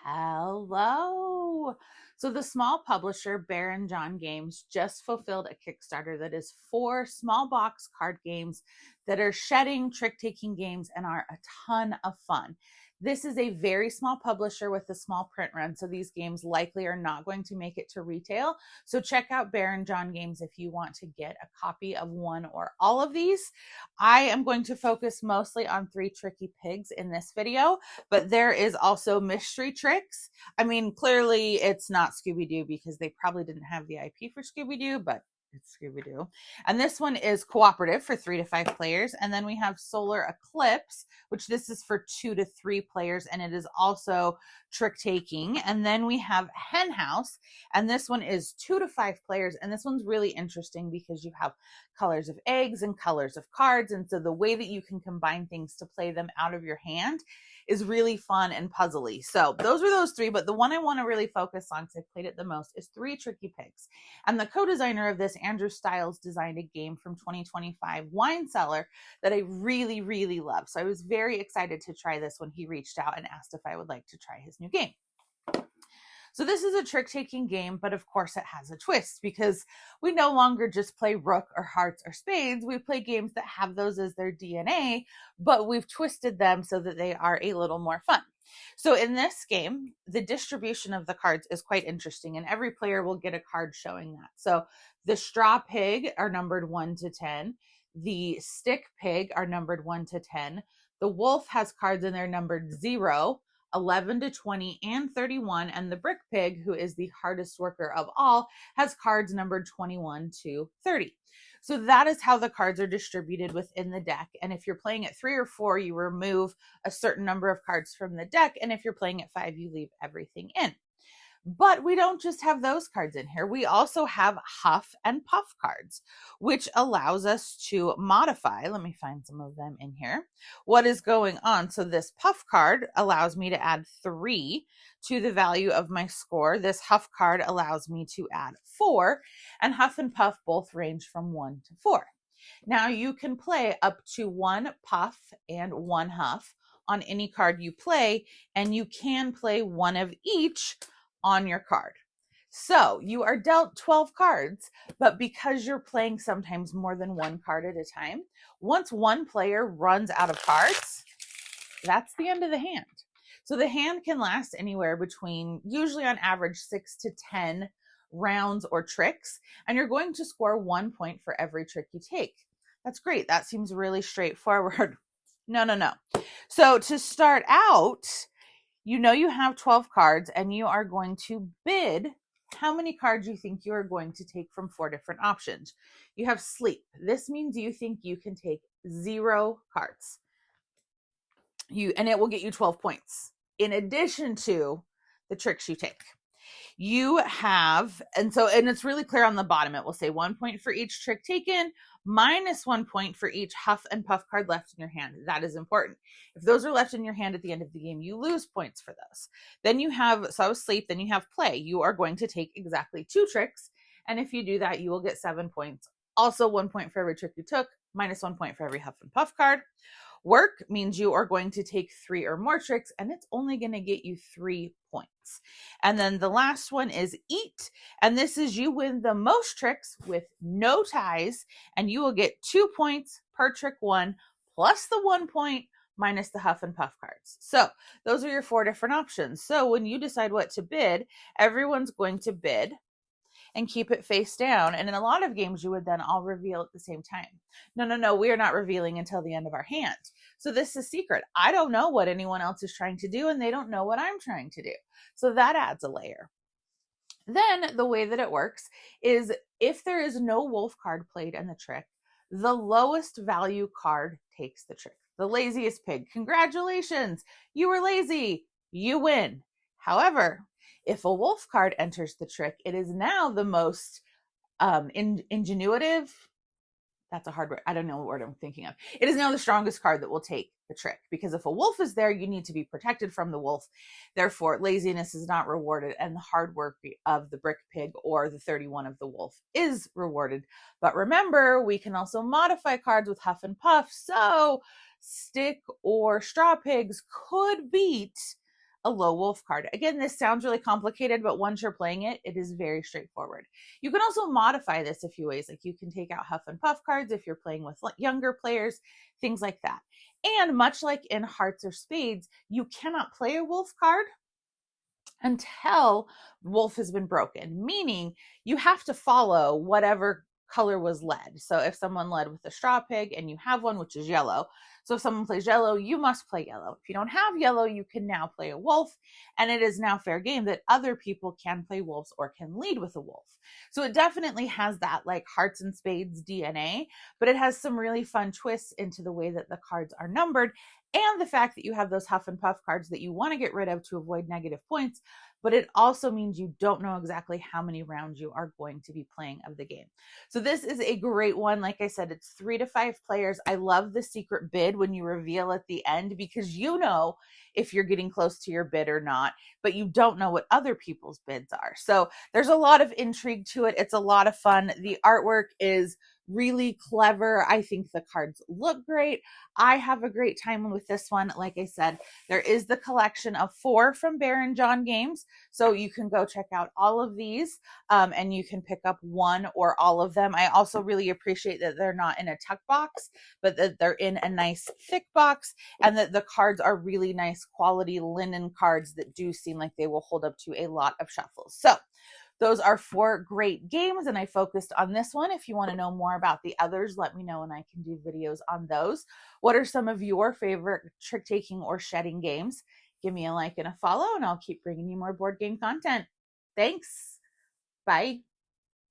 Hello. So the small publisher Baron John Games just fulfilled a Kickstarter that is 4 small box card games that are shedding trick-taking games and are a ton of fun. This is a very small publisher with a small print run, so these games likely are not going to make it to retail. So check out Baron John Games if you want to get a copy of one or all of these. I am going to focus mostly on 3 Tricky Pigs in this video, but there is also Mystery Tricks. I mean, clearly it's not Scooby-Doo because they probably didn't have the IP for Scooby-Doo, but it's Scooby-Doo. And this one is cooperative for 3 to 5 players. And then we have Solar Eclipse, which this is for 2 to 3 players, and it is also trick-taking. And then we have Hen House, and this one is 2 to 5 players. And this one's really interesting because you have colors of eggs and colors of cards. And so the way that you can combine things to play them out of your hand is really fun and puzzly. So those were those 3, but the one I want to really focus on because I played it the most is 3 Tricky Pigs. And the co-designer of this, Andrew Stiles, designed a game from 2025, Wine Cellar, that I really, really love. So I was very excited to try this when he reached out and asked if I would like to try his new game. So this is a trick-taking game, but of course it has a twist because we no longer just play rook or hearts or spades. We play games that have those as their DNA, but we've twisted them so that they are a little more fun. So in this game, the distribution of the cards is quite interesting, and every player will get a card showing that. So the straw pig are numbered 1 to 10. The stick pig are numbered 1 to 10. The wolf has cards in there numbered 0, 11 to 20, and 31. And the brick pig, who is the hardest worker of all, has cards numbered 21 to 30. So that is how the cards are distributed within the deck. And if you're playing at 3 or 4, you remove a certain number of cards from the deck. And if you're playing at 5, you leave everything in. But we don't just have those cards in here. We also have Huff and Puff cards, which allows us to modify. Let me find some of them in here. What is going on? So this Puff card allows me to add 3 to the value of my score. This Huff card allows me to add 4, and Huff and Puff both range from 1 to 4. Now you can play up to 1 Puff and 1 Huff on any card you play, and you can play one of each on your card. So you are dealt 12 cards, but because you're playing sometimes more than 1 card at a time, once one player runs out of cards, that's the end of the hand. So the hand can last anywhere between, usually on average, 6 to 10 rounds or tricks, and you're going to score 1 point for every trick you take. That's great. That seems really straightforward. No. So to start out, you know you have 12 cards, and you are going to bid how many cards you think you are going to take from 4 different options. You have sleep. This means you think you can take 0 cards. And it will get you 12 points in addition to the tricks you take. You have, and it's really clear on the bottom. It will say 1 point for each trick taken, minus 1 point for each Huff and Puff card left in your hand. That is important. If those are left in your hand at the end of the game, you lose points for those. Then you have sleep, then you have play. You are going to take exactly 2 tricks, and if you do that, you will get 7 points. Also 1 point for every trick you took, minus 1 point for every Huff and Puff card. Work means you are going to take 3 or more tricks, and it's only going to get you 3 points. And then the last one is eat, and this is you win the most tricks with no ties, and you will get 2 points per trick 1, plus the 1 point minus the Huff and Puff cards. So those are your 4 different options. So when you decide what to bid, everyone's going to bid and keep it face down. And in a lot of games, you would then all reveal at the same time. No, we are not revealing until the end of our hand. So this is secret. I don't know what anyone else is trying to do, and they don't know what I'm trying to do. So that adds a layer. Then the way that it works is if there is no wolf card played in the trick, the lowest value card takes the trick. The laziest pig, congratulations, you were lazy, you win. However, if a wolf card enters the trick, it is now the most ingenuitive. That's a hard word. I don't know what word I'm thinking of. It is now the strongest card that will take the trick, because if a wolf is there, you need to be protected from the wolf. Therefore, laziness is not rewarded, and the hard work of the brick pig or the 31 of the wolf is rewarded. But remember, we can also modify cards with Huff and Puff. So stick or straw pigs could beat a low wolf card. Again, this sounds really complicated, but once you're playing it, it is very straightforward. You can also modify this a few ways. Like you can take out Huff and Puff cards if you're playing with younger players, things like that. And much like in Hearts or Spades, you cannot play a wolf card until wolf has been broken, meaning you have to follow whatever color was led. So if someone led with a straw pig and you have one, which is yellow, so if someone plays yellow, you must play yellow. If you don't have yellow, you can now play a wolf, and it is now fair game that other people can play wolves or can lead with a wolf. So it definitely has that like Hearts and Spades DNA, but it has some really fun twists into the way that the cards are numbered, and the fact that you have those Huff and Puff cards that you want to get rid of to avoid negative points, but it also means you don't know exactly how many rounds you are going to be playing of the game. So this is a great one. Like I said, it's 3 to 5 players. I love the secret bid when you reveal at the end, because you know if you're getting close to your bid or not, but you don't know what other people's bids are. So there's a lot of intrigue to it. It's a lot of fun. The artwork is really clever. I think the cards look great. I have a great time with this one. Like I said, there is the collection of 4 from Bear and John Games. So you can go check out all of these and you can pick up one or all of them. I also really appreciate that they're not in a tuck box, but that they're in a nice thick box, and that the cards are really nice quality linen cards that do seem like they will hold up to a lot of shuffles. So those are 4 great games, and I focused on this one. If you want to know more about the others, let me know and I can do videos on those. What are some of your favorite trick-taking or shedding games? Give me a like and a follow, and I'll keep bringing you more board game content. Thanks. Bye.